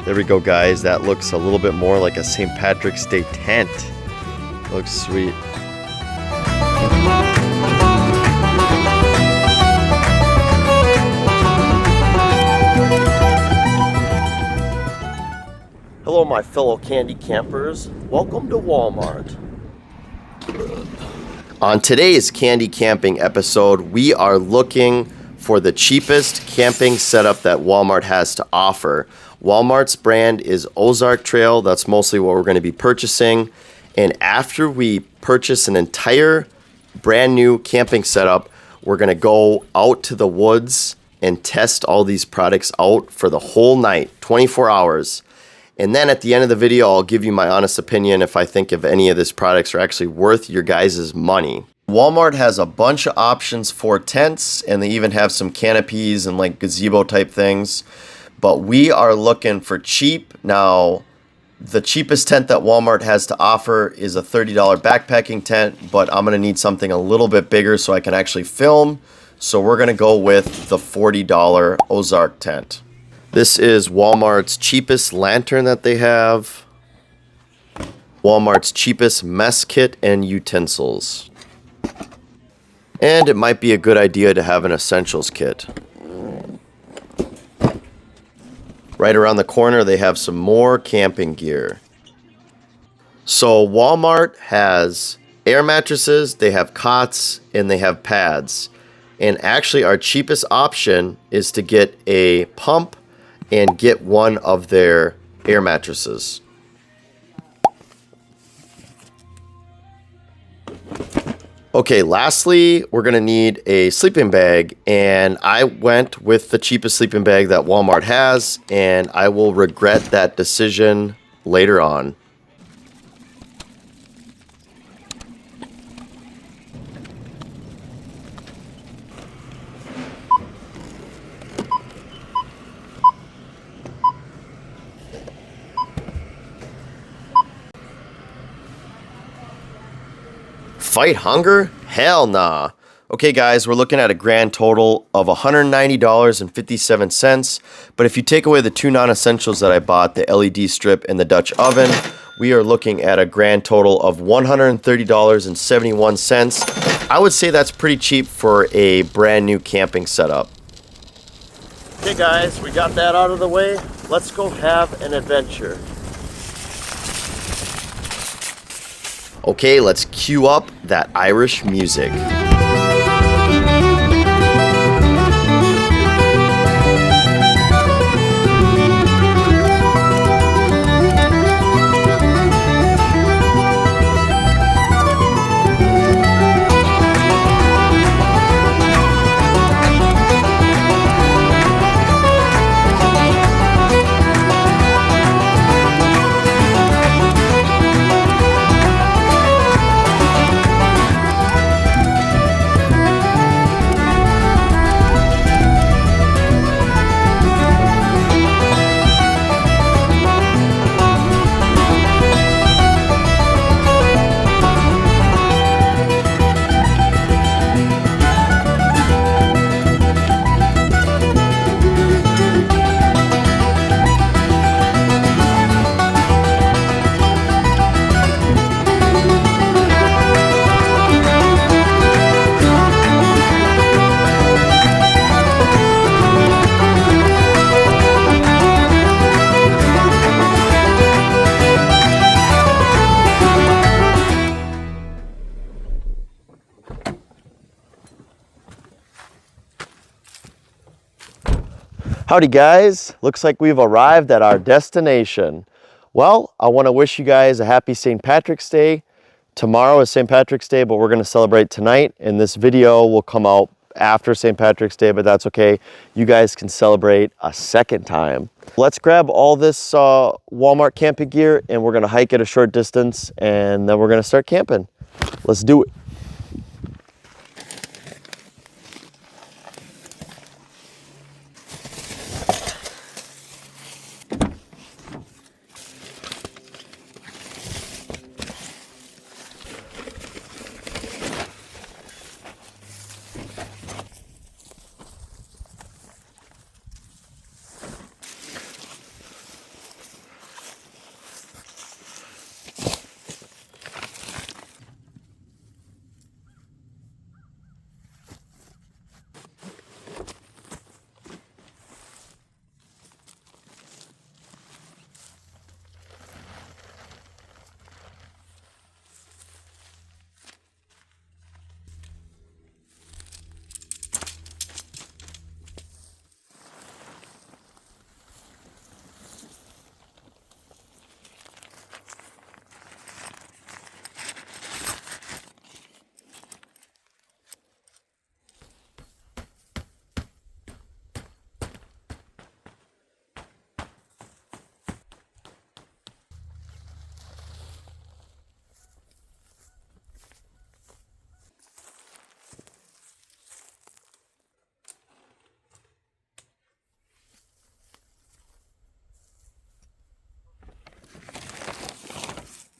There we go, guys. That looks a little bit more like a St. Patrick's Day tent. Looks sweet. Hello, my fellow candy campers. Welcome to Walmart. On today's candy camping episode, we are looking for the cheapest camping setup that Walmart has to offer. Walmart's brand is Ozark Trail. That's mostly what we're going to be purchasing. And after we purchase an entire brand new camping setup, we're going to go out to the woods and test all these products out for the whole night, 24 hours. And then at the end of the video, I'll give you my honest opinion if I think if any of these products are actually worth your guys' money. Walmart has a bunch of options for tents, and they even have some canopies and like gazebo type things. But we are looking for cheap. Now, the cheapest tent that Walmart has to offer is a $30 backpacking tent, but I'm going to need something a little bit bigger so I can actually film. So we're going to go with the $40 Ozark tent. This is Walmart's cheapest lantern that they have. Walmart's cheapest mess kit and utensils. And it might be a good idea to have an essentials kit. Right around the corner, they have some more camping gear. So Walmart has air mattresses, they have cots, and they have pads. And actually, our cheapest option is to get a pump and get one of their air mattresses. Okay, lastly, we're going to need a sleeping bag, and I went with the cheapest sleeping bag that Walmart has, and I will regret that decision later on. Fight hunger? Hell nah. Okay, guys, we're looking at a grand total of $190.57. But if you take away the two non-essentials that I bought, the LED strip and the Dutch oven, we are looking at a grand total of $130.71. I would say that's pretty cheap for a brand new camping setup. Okay, guys, we got that out of the way. Let's go have an adventure. Okay, let's cue up that Irish music. Howdy, guys. Looks like we've arrived at our destination. Well, I want to wish you guys a happy St. Patrick's Day. Tomorrow is St. Patrick's Day, but we're going to celebrate tonight, and this video will come out after St. Patrick's Day, but that's okay. You guys can celebrate a second time. Let's grab all this Walmart camping gear, and we're going to hike at a short distance, and then we're going to start camping. Let's do it.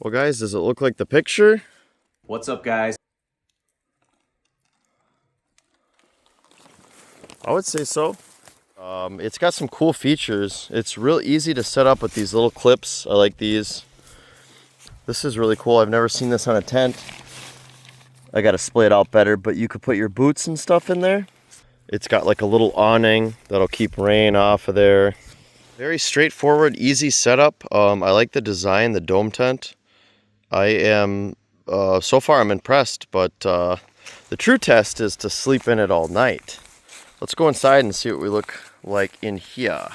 Well, guys, does it look like the picture? What's up, guys? I would say so. It's got some cool features. It's real easy to set up with these little clips. I like these. This is really cool. I've never seen this on a tent. I got to splay it out better, but you could put your boots and stuff in there. It's got like a little awning that'll keep rain off of there. Very straightforward, easy setup. I like the design, the dome tent. I am, so far I'm impressed, but the true test is to sleep in it all night. Let's go inside and see what we look like in here.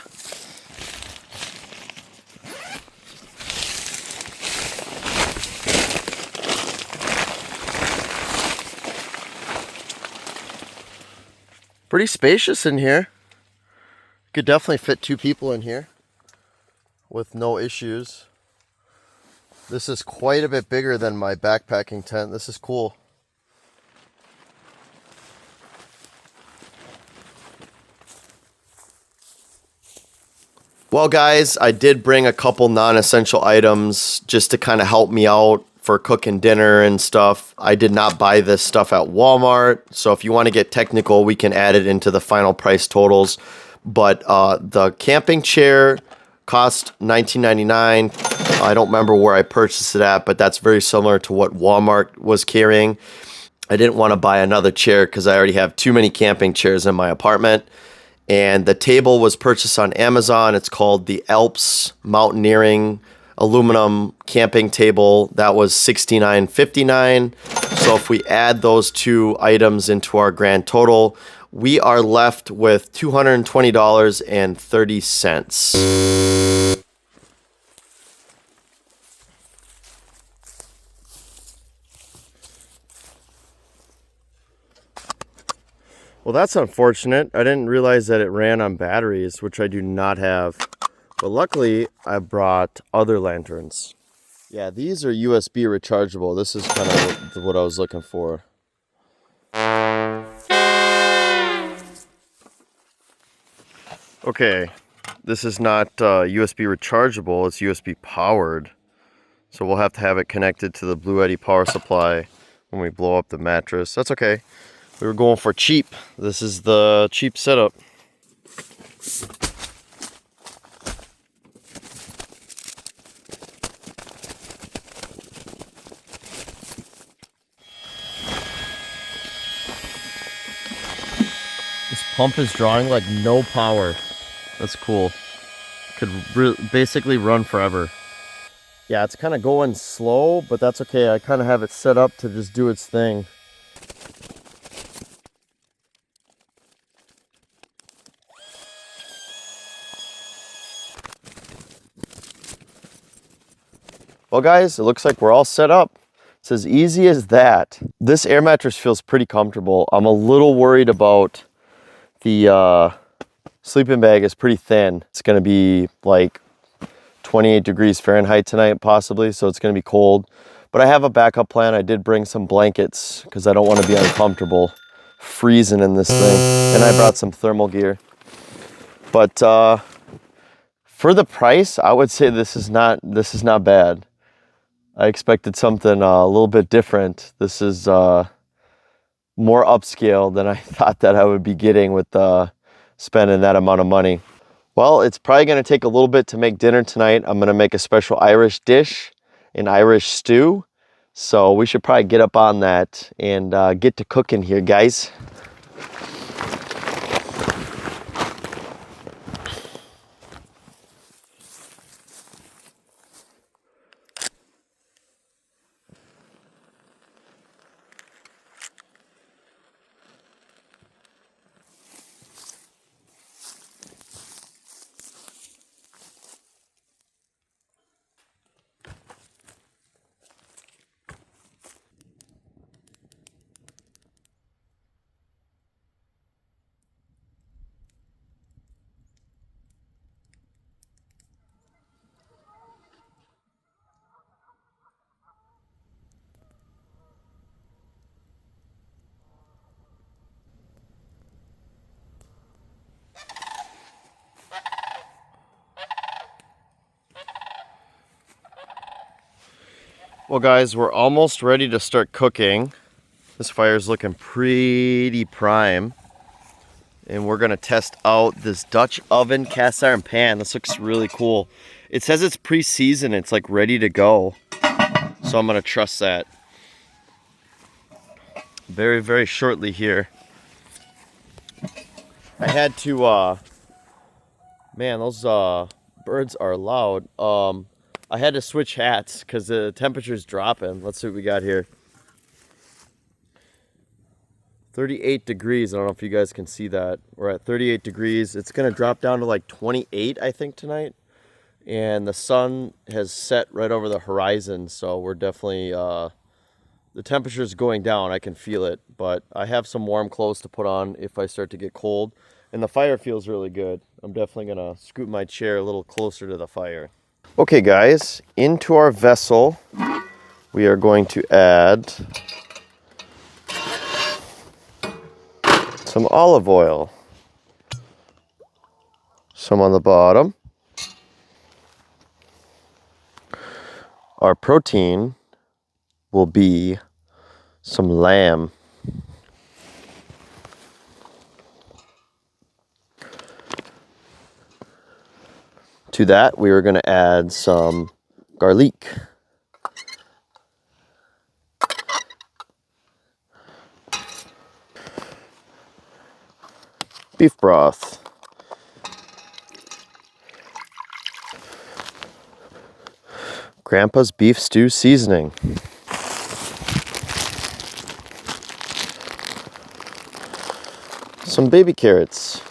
Pretty spacious in here. Could definitely fit 2 people in here with no issues. This is quite a bit bigger than my backpacking tent. This is cool. Well, guys, I did bring a couple non-essential items just to kind of help me out for cooking dinner and stuff. I did not buy this stuff at Walmart, so if you want to get technical, we can add it into the final price totals. But the camping chair cost $19.99. I don't remember where I purchased it at, but that's very similar to what Walmart was carrying. I didn't want to buy another chair because I already have too many camping chairs in my apartment. And the table was purchased on Amazon. It's called the Alps Mountaineering aluminum camping table. That was $69.59. So if we add those 2 items into our grand total, we are left with $220.30. Well, that's unfortunate. I didn't realize that it ran on batteries, which I do not have. But luckily, I brought other lanterns. Yeah, these are USB rechargeable. This is kind of what I was looking for. Okay, this is not USB rechargeable. It's USB powered. So we'll have to have it connected to the Blue Eddy power supply when we blow up the mattress. That's okay. We were going for cheap. This is the cheap setup. This pump is drawing like no power. That's cool. Could basically run forever. Yeah, it's kind of going slow, but that's okay. I kind of have it set up to just do its thing. Well, guys, it looks like we're all set up. It's as easy as that. This air mattress feels pretty comfortable. I'm a little worried about the sleeping bag is pretty thin. It's going to be like 28 degrees Fahrenheit tonight, possibly, so it's going to be cold. But I have a backup plan. I did bring some blankets because I don't want to be uncomfortable freezing in this thing. And I brought some thermal gear. But for the price, I would say this is not bad. I expected something a little bit different. This is more upscale than I thought that I would be getting with spending that amount of money. Well, it's probably going to take a little bit to make dinner tonight. I'm going to make a special Irish dish, an Irish stew. So we should probably get up on that and get to cooking here, guys. Well guys, we're almost ready to start cooking. This fire's looking pretty prime. And we're gonna test out this Dutch oven cast iron pan. This looks really cool. It says it's pre-seasoned, it's like ready to go. So I'm gonna trust that. Very, very shortly here. I had to, man, those birds are loud. I had to switch hats because the temperature's dropping. Let's see what we got here. 38 degrees. I don't know if you guys can see that. We're at 38 degrees. It's going to drop down to like 28, I think, tonight. And the sun has set right over the horizon. So we're definitely, the temperature's going down. I can feel it. But I have some warm clothes to put on if I start to get cold. And the fire feels really good. I'm definitely going to scoot my chair a little closer to the fire. Okay, guys, into our vessel, we are going to add some olive oil, some on the bottom. Our protein will be some lamb. To that, we are going to add some garlic. Beef broth. Grandpa's beef stew seasoning. Some baby carrots.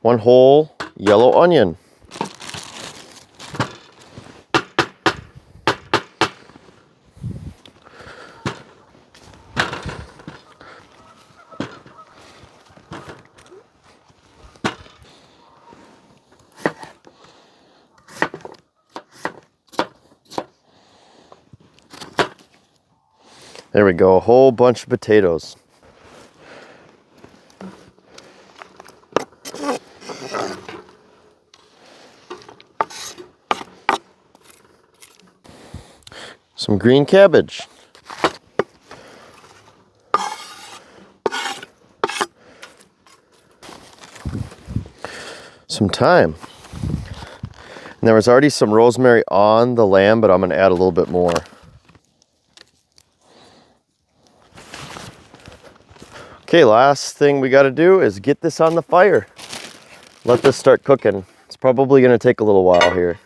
One whole yellow onion. There we go, a whole bunch of potatoes. Some green cabbage. Some thyme. And there was already some rosemary on the lamb, but I'm going to add a little bit more. Okay, last thing we got to do is get this on the fire. Let this start cooking. It's probably going to take a little while here.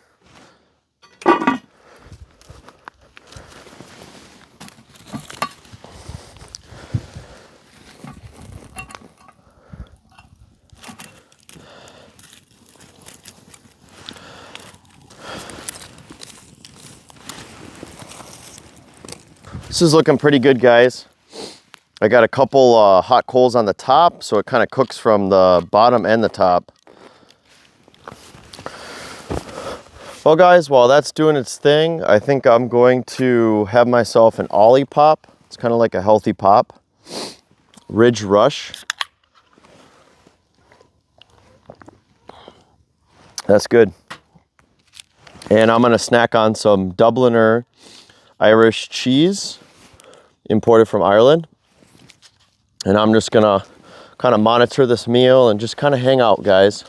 This is looking pretty good, guys. I got a couple hot coals on the top, so it kind of cooks from the bottom and the top. Well, guys, while that's doing its thing, I think I'm going to have myself an Ollie Pop. It's kind of like a healthy pop. Ridge Rush. That's good. And I'm going to snack on some Dubliner Irish cheese, imported from Ireland. And I'm just going to kind of monitor this meal and just kind of hang out, guys.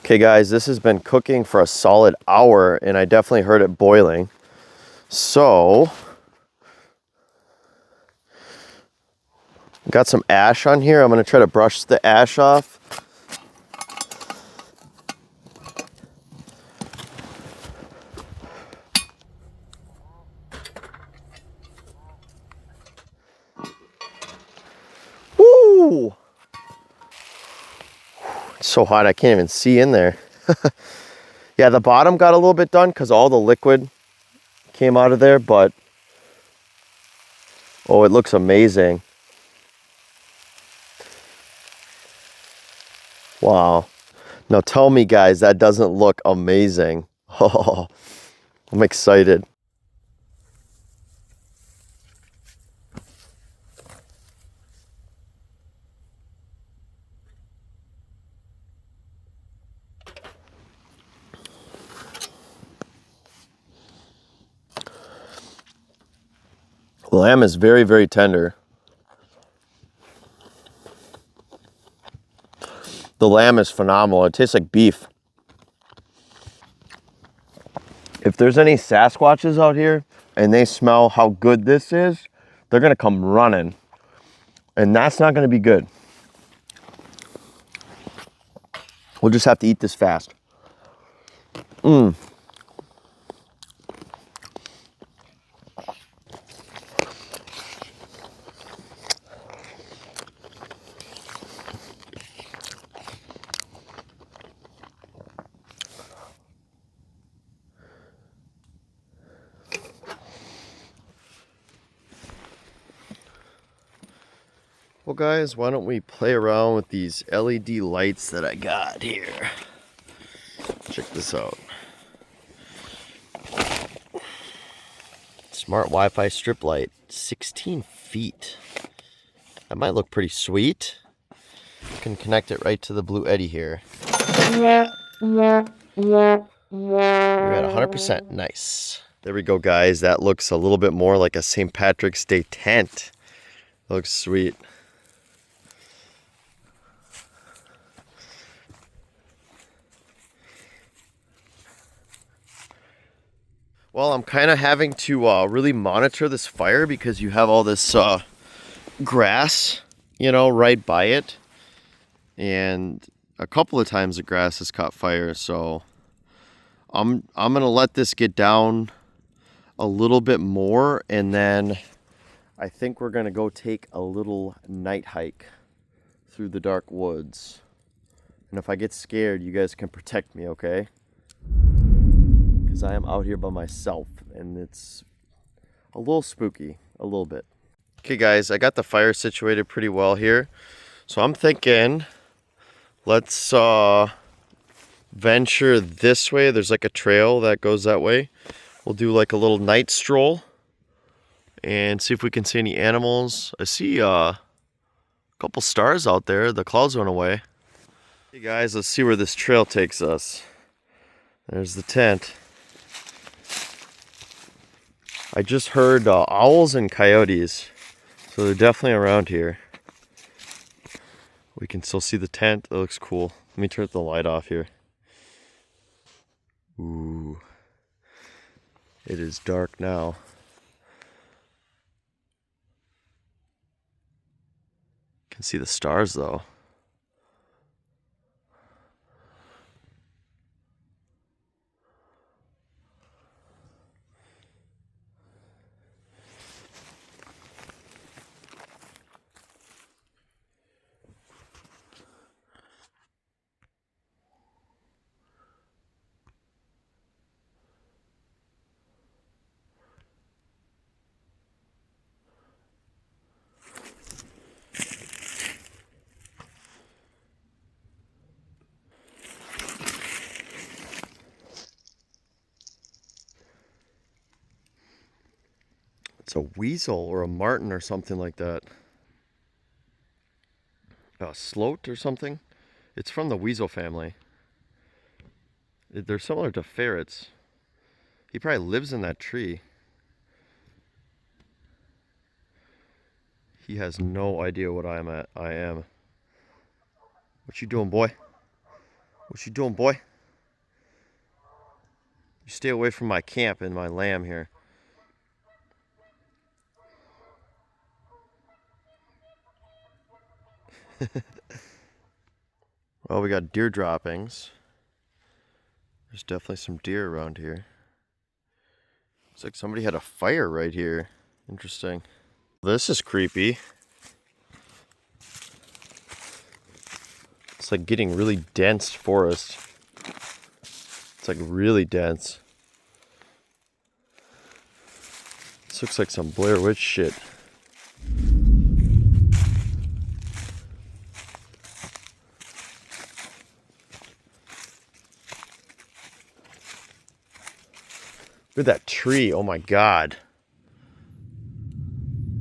Okay guys, this has been cooking for a solid hour and I definitely heard it boiling. So, got some ash on here. I'm gonna try to brush the ash off. Woo! It's so hot I can't even see in there. Yeah, the bottom got a little bit done because all the liquid came out of there, but oh, it looks amazing. Wow. Now tell me, guys, that doesn't look amazing. Oh, I'm excited. The lamb is very, very tender. The lamb is phenomenal. It tastes like beef. If there's any Sasquatches out here and they smell how good this is, they're gonna come running. And that's not gonna be good. We'll just have to eat this fast. Well guys, why don't we play around with these LED lights that I got here. Check this out. Smart Wi-Fi strip light, 16 feet. That might look pretty sweet. You can connect it right to the Blue Eddy here. You're at 100%, nice. There we go guys, that looks a little bit more like a St. Patrick's Day tent. Looks sweet. Well, I'm kind of having to really monitor this fire because you have all this grass, you know, right by it. And a couple of times the grass has caught fire, so I'm gonna let this get down a little bit more, and then I think we're gonna go take a little night hike through the dark woods. And if I get scared, you guys can protect me, okay? Because I am out here by myself and it's a little spooky, a little bit. Okay guys, I got the fire situated pretty well here. So I'm thinking let's venture this way. There's like a trail that goes that way. We'll do like a little night stroll and see if we can see any animals. I see a couple stars out there. The clouds went away. Hey guys, let's see where this trail takes us. There's the tent. I just heard owls and coyotes, so they're definitely around here. We can still see the tent. That looks cool. Let me turn the light off here. Ooh. It is dark now. Can see the stars though. It's a weasel or a marten or something like that. A sloat or something. It's from the weasel family. They're similar to ferrets. He probably lives in that tree. He has no idea what I am. What you doing, boy? What you doing, boy? You stay away from my camp and my lamb here. Well, we got deer droppings. There's definitely some deer around here. Looks like somebody had a fire right here. Interesting. This is creepy. It's like getting really dense forest. It's like really dense. This looks like some Blair Witch shit. Look at that tree. Oh my God.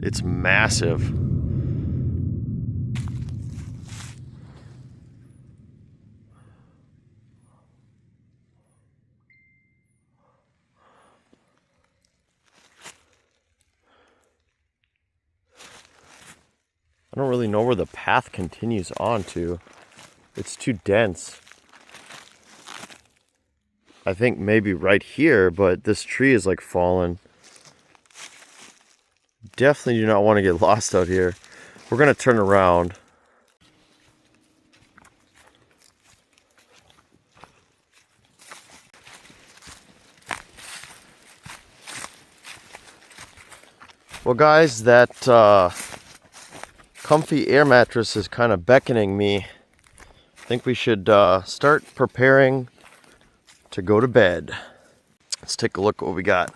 It's massive. I don't really know where the path continues on to. It's too dense. I think maybe right here, but this tree is like fallen. Definitely do not want to get lost out here. We're gonna turn around. Well guys, that comfy air mattress is kind of beckoning me. I think we should start preparing to go to bed. Let's take a look at what we got.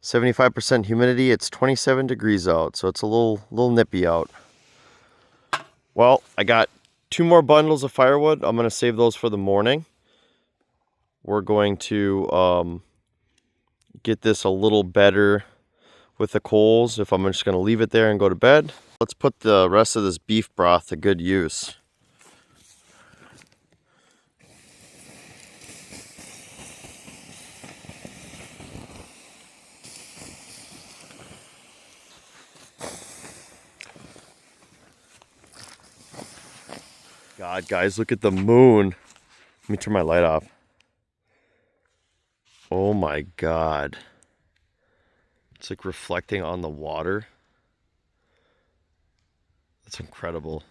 75% humidity, it's 27 degrees out, so it's a little nippy out. Well, I got 2 more bundles of firewood. I'm gonna save those for the morning. We're going to get this a little better with the coals if I'm just gonna leave it there and go to bed. Let's put the rest of this beef broth to good use. God, guys, look at the moon. Let me turn my light off. Oh my God. It's like reflecting on the water. That's incredible.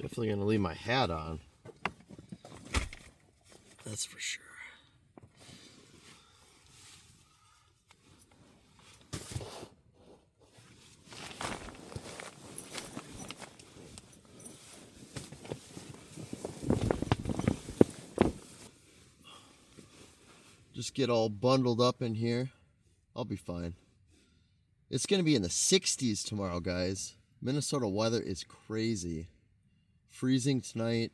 Definitely gonna leave my hat on. That's for sure. Just get all bundled up in here. I'll be fine. It's gonna be in the 60s tomorrow, guys. Minnesota weather is crazy. Freezing tonight,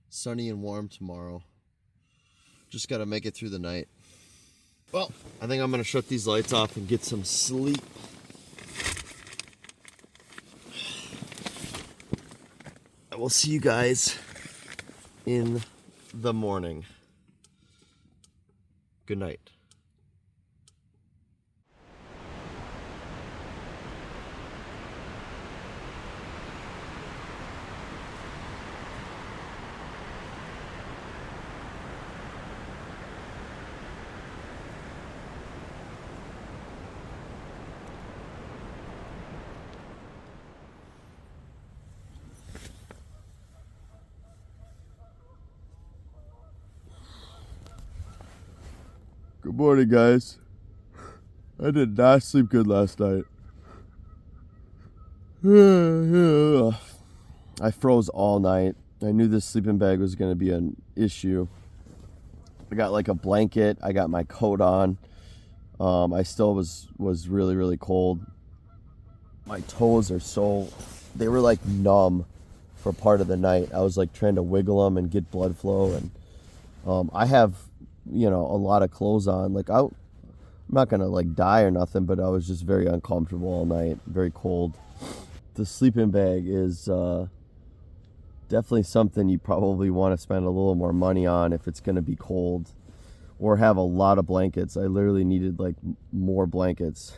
sunny and warm tomorrow. Just gotta make it through the night. Well, I think I'm gonna shut these lights off and get some sleep. I will see you guys in the morning. Good night. Good morning, guys. I did not sleep good last night. I froze all night. I knew this sleeping bag was going to be an issue. I got like a blanket. I got my coat on. I still was really, really cold. My toes are they were like numb for part of the night. I was like trying to wiggle them and get blood flow. And I have, a lot of clothes on. Like I'm not going to like die or nothing, but I was just very uncomfortable all night. Very cold. The sleeping bag is definitely something you probably want to spend a little more money on if it's going to be cold, or have a lot of blankets. I literally needed like more blankets.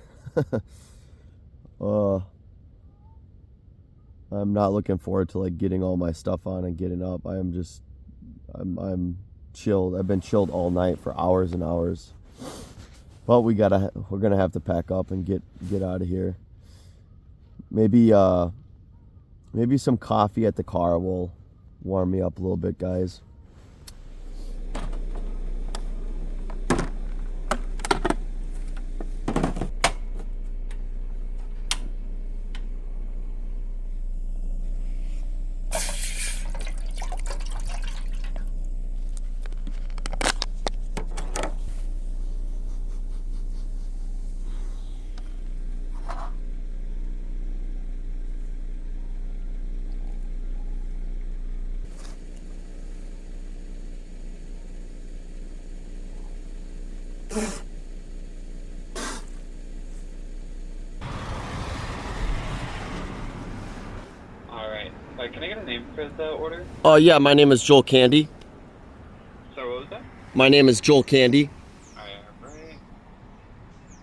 I'm not looking forward to like getting all my stuff on and getting up. I'm chilled. I've been chilled all night for hours and hours. But we're gonna have to pack up and get out of here. Maybe some coffee at the car will warm me up a little bit, guys. Alright. Can I get a name for the order? Yeah, my name is Joel Candy. Sorry, what was that? My name is Joel Candy. Alright.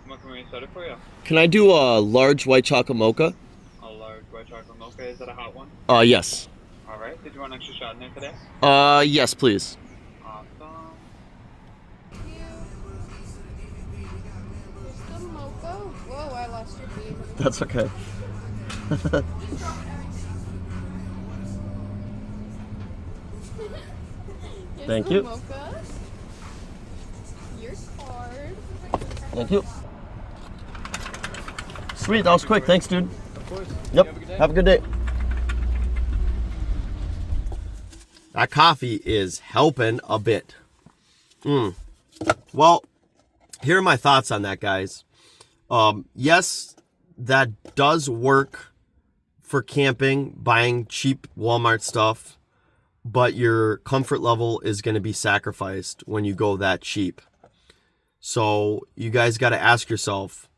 What can we set it for you? Can I do a large white chocolate mocha? A large white chocolate mocha. Is that a hot one? Yes. Alright. Did you want an extra shot in there today? Yes, please. Awesome. The mocha. Whoa, I lost your beam. That's okay. Thank you. Mocha. Your card. Thank you. Sweet, that was quick. Thanks, dude. Of course. Yep. Have a good day. That coffee is helping a bit. Well, here are my thoughts on that, guys. Yes, that does work for camping, buying cheap Walmart stuff, but your comfort level is going to be sacrificed when you go that cheap. So you guys got to ask yourself,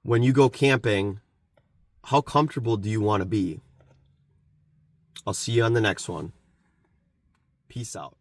when you go camping, how comfortable do you want to be? I'll see you on the next one. Peace out.